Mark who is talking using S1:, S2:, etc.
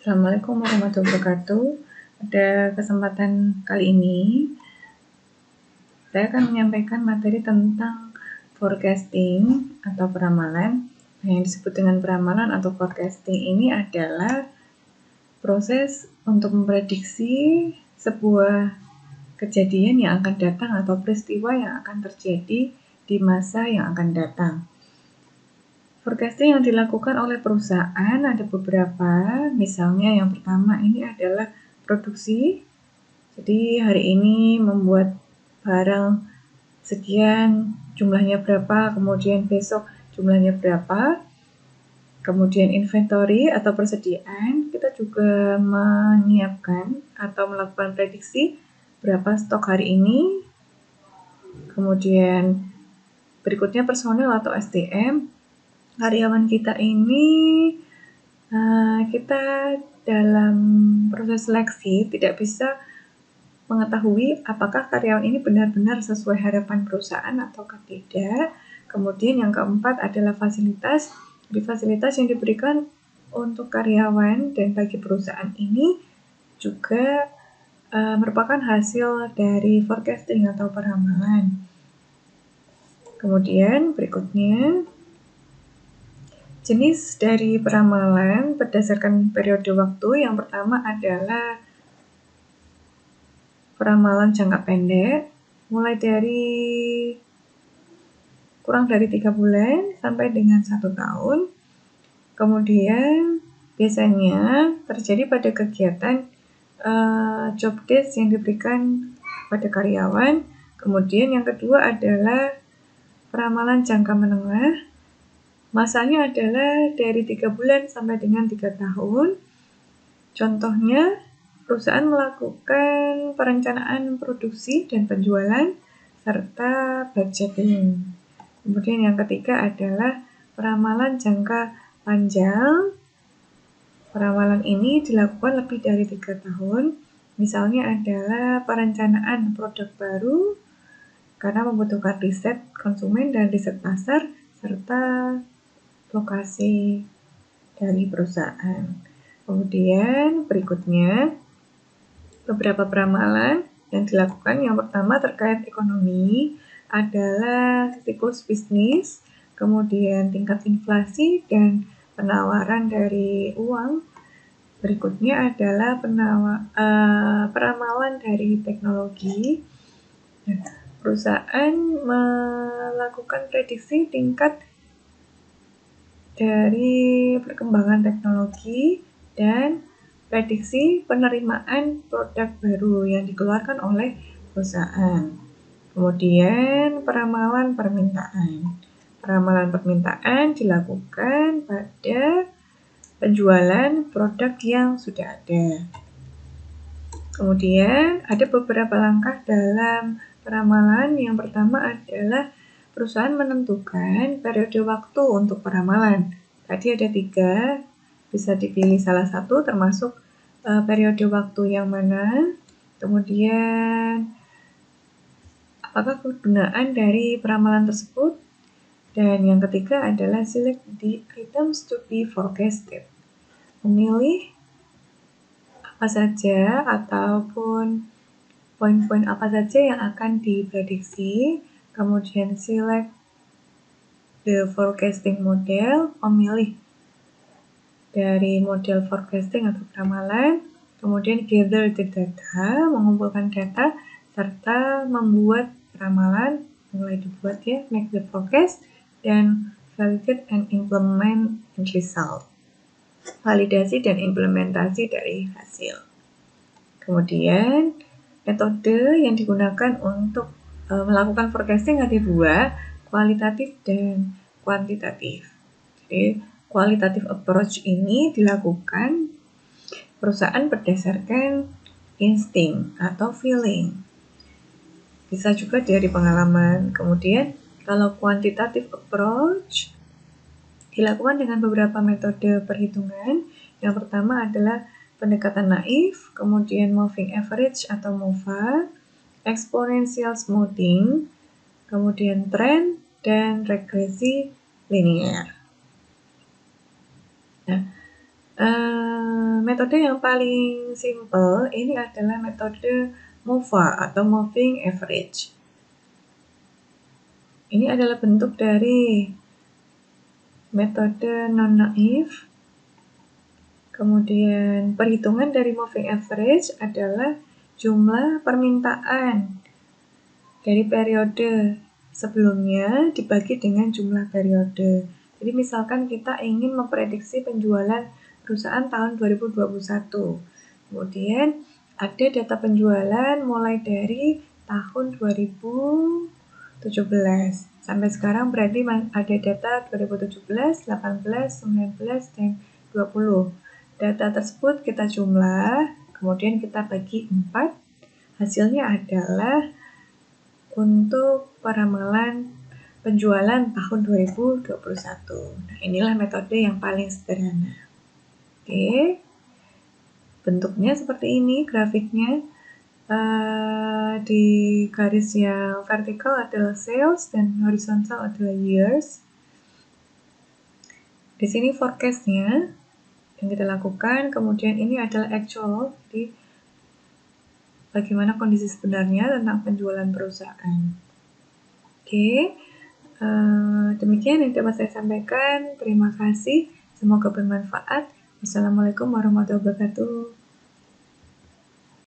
S1: Assalamualaikum warahmatullahi wabarakatuh. Pada kesempatan kali ini, saya akan menyampaikan materi tentang forecasting atau peramalan. Yang disebut dengan peramalan atau forecasting ini adalah proses untuk memprediksi sebuah kejadian yang akan datang atau peristiwa yang akan terjadi di masa yang akan datang. Forecasting yang dilakukan oleh perusahaan ada beberapa, misalnya yang pertama ini adalah produksi. Jadi hari ini membuat barang sekian, jumlahnya berapa, kemudian besok jumlahnya berapa. Kemudian inventory atau persediaan, kita juga menyiapkan atau melakukan prediksi berapa stok hari ini. Kemudian berikutnya personel atau SDM. Karyawan kita ini kita dalam proses seleksi tidak bisa mengetahui apakah karyawan ini benar-benar sesuai harapan perusahaan atau tidak. Kemudian yang keempat adalah fasilitas. Jadi fasilitas yang diberikan untuk karyawan dan bagi perusahaan ini juga merupakan hasil dari forecasting atau peramalan. Kemudian berikutnya, jenis dari peramalan berdasarkan periode waktu. Yang pertama adalah peramalan jangka pendek, mulai dari kurang dari 3 bulan sampai dengan 1 tahun. Kemudian biasanya terjadi pada kegiatan job desk yang diberikan pada karyawan. Kemudian yang kedua adalah peramalan jangka menengah. Masanya adalah dari 3 bulan sampai dengan 3 tahun. Contohnya, perusahaan melakukan perencanaan produksi dan penjualan serta budgeting. Kemudian yang ketiga adalah peramalan jangka panjang. Peramalan ini dilakukan lebih dari 3 tahun. Misalnya adalah perencanaan produk baru karena membutuhkan riset konsumen dan riset pasar serta lokasi dari perusahaan. Kemudian berikutnya beberapa peramalan yang dilakukan. Yang pertama terkait ekonomi adalah siklus bisnis, kemudian tingkat inflasi dan penawaran dari uang. Berikutnya adalah peramalan dari teknologi. Perusahaan melakukan prediksi tingkat dari perkembangan teknologi dan prediksi penerimaan produk baru yang dikeluarkan oleh perusahaan. Kemudian peramalan permintaan. Peramalan permintaan dilakukan pada penjualan produk yang sudah ada. Kemudian ada beberapa langkah dalam peramalan. Yang pertama adalah perusahaan menentukan periode waktu untuk peramalan. Tadi ada 3, bisa dipilih salah satu termasuk periode waktu yang mana. Kemudian apakah kegunaan dari peramalan tersebut. Dan yang ketiga adalah select the items to be forecasted. Memilih apa saja ataupun poin-poin apa saja yang akan diprediksi. Kemudian select the forecasting model, memilih dari model forecasting atau peramalan. Kemudian gather the data, mengumpulkan data serta membuat peramalan, mulai dibuat ya, make the forecast, dan validate and implement result. Validasi dan implementasi dari hasil. Kemudian metode yang digunakan untuk melakukan forecasting ada 2, kualitatif dan kuantitatif. Jadi kualitatif approach ini dilakukan perusahaan berdasarkan insting atau feeling. Bisa juga dari pengalaman. Kemudian kalau quantitative approach dilakukan dengan beberapa metode perhitungan. Yang pertama adalah pendekatan naif, kemudian moving average atau MOVA, exponential smoothing, kemudian trend, dan regresi linear. Nah, Metode yang paling simple ini adalah metode MOVA atau Moving Average. Ini adalah bentuk dari metode non-naif. Kemudian perhitungan dari Moving Average adalah jumlah permintaan dari periode sebelumnya dibagi dengan jumlah periode. Jadi misalkan kita ingin memprediksi penjualan perusahaan tahun 2021. Kemudian ada data penjualan mulai dari tahun 2017. Sampai sekarang berarti ada data 2017, 18, 19, dan 20. Data tersebut kita jumlah, kemudian kita bagi 4. Hasilnya adalah untuk peramalan penjualan tahun 2021. Nah, inilah metode yang paling sederhana. Oke, bentuknya seperti ini grafiknya. Di garis yang vertikal adalah sales dan horizontal adalah years. Di sini forecast-nya yang kita lakukan, kemudian ini adalah actual, jadi bagaimana kondisi sebenarnya tentang penjualan perusahaan. Oke, demikian yang dapat saya sampaikan. Terima kasih, semoga bermanfaat. Wassalamualaikum warahmatullahi wabarakatuh.